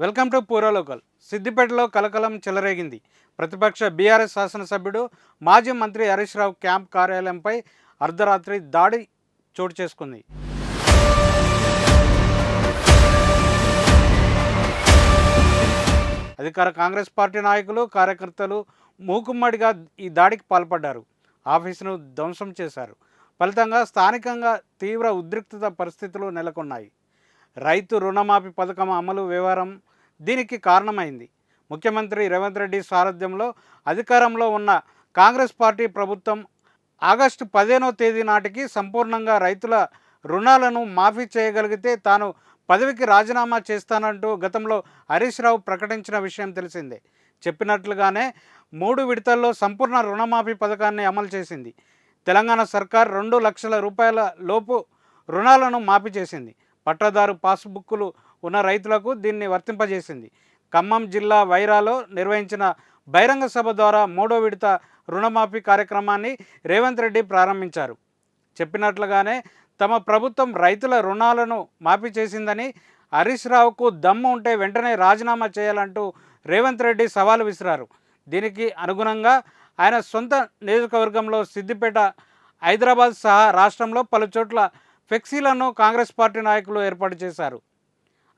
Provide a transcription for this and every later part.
Welcome to పూర్వలోకల్. సిద్దిపేటలో కలకలం చెలరేగింది. ప్రతిపక్ష బీఆర్ఎస్ శాసనసభ్యుడు మాజీ మంత్రి హరీష్ రావు క్యాంప్ కార్యాలయంపై అర్ధరాత్రి దాడి చోటు చేసుకుంది. అధికార కాంగ్రెస్ పార్టీ నాయకులు, కార్యకర్తలు మూకుమ్మడిగా ఈ దాడికి పాల్పడ్డారు. ఆఫీసును ధ్వంసం చేశారు. ఫలితంగా స్థానికంగా తీవ్ర ఉద్రిక్తత పరిస్థితులు నెలకొన్నాయి. రైతు రుణమాఫీ పథకం అమలు వ్యవహారం దీనికి కారణమైంది. ముఖ్యమంత్రి రేవంత్ రెడ్డి సారథ్యంలో అధికారంలో ఉన్న కాంగ్రెస్ పార్టీ ప్రభుత్వం ఆగస్టు 15వ తేదీ నాటికి సంపూర్ణంగా రైతుల రుణాలను మాఫీ చేయగలిగితే తాను పదవికి రాజీనామా చేస్తానంటూ గతంలో హరీష్ రావు ప్రకటించిన విషయం తెలిసిందే. చెప్పినట్లుగానే 3 విడతల్లో సంపూర్ణ రుణమాఫీ పథకాన్ని అమలు చేసింది. తెలంగాణ సర్కార్ 2 లక్షల రూపాయల లోపు రుణాలను మాఫీ చేసింది. పట్టాదారు పాస్బుక్కులు ఉన్న రైతులకు దీన్ని వర్తింపజేసింది. ఖమ్మం జిల్లా వైరాలో నిర్వహించిన బహిరంగ సభ ద్వారా 3వ విడత రుణమాఫీ కార్యక్రమాన్ని రేవంత్ రెడ్డి ప్రారంభించారు. చెప్పినట్లుగానే తమ ప్రభుత్వం రైతుల రుణాలను మాఫీ చేసిందని, హరీష్ రావుకు దమ్ము ఉంటే వెంటనే రాజీనామా చేయాలంటూ రేవంత్ రెడ్డి సవాలు విసిరారు. దీనికి అనుగుణంగా ఆయన సొంత నియోజకవర్గంలో సిద్దిపేట, హైదరాబాద్ సహా రాష్ట్రంలో పలు చోట్ల ఫ్లెక్సీలను కాంగ్రెస్ పార్టీ నాయకులు ఏర్పాటు చేశారు.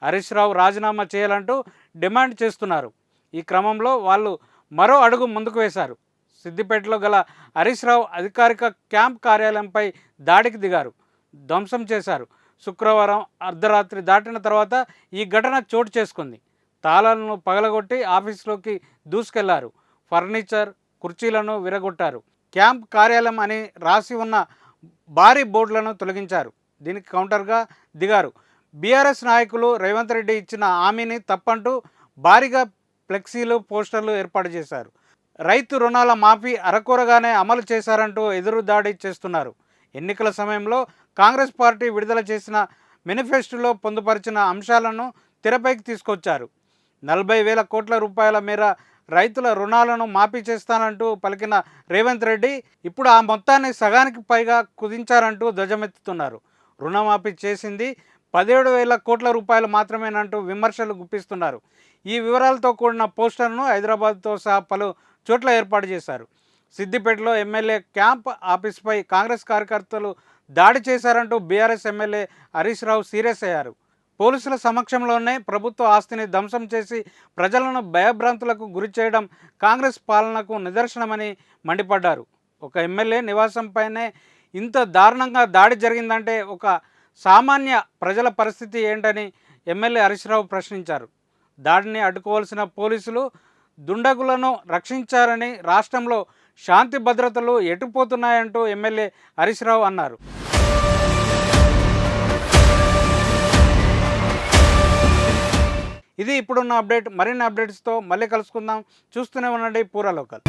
హరీష్ రావు రాజీనామా చేయాలంటూ డిమాండ్ చేస్తున్నారు. ఈ క్రమంలో వాళ్ళు మరో అడుగు ముందుకు వేశారు. సిద్దిపేటలో గల హరీష్ రావు అధికారిక క్యాంప్ కార్యాలయంపై దాడికి దిగారు, ధ్వంసం చేశారు. శుక్రవారం అర్ధరాత్రి దాటిన తర్వాత ఈ ఘటన చోటు చేసుకుంది. తాళాలను పగలగొట్టి ఆఫీసులోకి దూసుకెళ్లారు. ఫర్నిచర్, కుర్చీలను విరగొట్టారు. క్యాంప్ కార్యాలయం అని రాసి ఉన్న భారీ బోర్డులను తొలగించారు. దీనికి కౌంటర్గా దిగారు. బీఆర్ఎస్ నాయకులు రేవంత్ రెడ్డి ఇచ్చిన హామీని తప్పంటూ భారీగా ఫ్లెక్సీలు, పోస్టర్లు ఏర్పాటు చేశారు. రైతు రుణాల మాఫీ అరకొరగానే అమలు చేశారంటూ ఎదురు దాడి చేస్తున్నారు. ఎన్నికల సమయంలో కాంగ్రెస్ పార్టీ విడుదల చేసిన మేనిఫెస్టోలో పొందుపరిచిన అంశాలను తెరపైకి తీసుకొచ్చారు. 40,000 కోట్ల రూపాయల మేర రైతుల రుణాలను మాఫీ చేస్తానంటూ పలికిన రేవంత్ రెడ్డి ఇప్పుడు ఆ మొత్తాన్ని సగానికి పైగా కుదించారంటూ ధ్వజమెత్తుతున్నారు. రుణమాఫీ చేసింది 17,000 కోట్ల రూపాయలు మాత్రమేనంటూ విమర్శలు గుప్పిస్తున్నారు. ఈ వివరాలతో కూడిన పోస్టర్ను హైదరాబాద్తో సహా పలు చోట్ల ఏర్పాటు చేశారు. సిద్దిపేటలో ఎమ్మెల్యే క్యాంప్ ఆఫీస్పై కాంగ్రెస్ కార్యకర్తలు దాడి చేశారంటూ BRS MLA Harish Rao serious అయ్యారు. పోలీసుల సమక్షంలోనే ప్రభుత్వ ఆస్తిని ధ్వంసం చేసి ప్రజలను భయభ్రాంతులకు గురి చేయడం కాంగ్రెస్ పాలనకు నిదర్శనమని మండిపడ్డారు. ఒక ఎమ్మెల్యే నివాసంపైనే ఇంత దారుణంగా దాడి జరిగిందంటే ఒక సామాన్య ప్రజల పరిస్థితి ఏంటని ఎమ్మెల్యే హరీష్ రావు ప్రశ్నించారు. దాడిని అడ్డుకోవాల్సిన పోలీసులు దుండగులను రక్షించారని, రాష్ట్రంలో శాంతి భద్రతలు ఎటుపోతున్నాయంటూ ఎమ్మెల్యే హరీష్ రావు అన్నారు. ఇది ఇప్పుడున్న అప్డేట్. మరిన్ని అప్డేట్స్తో మళ్ళీ కలుసుకుందాం. చూస్తూనే ఉండండి పూర్వలోకల్.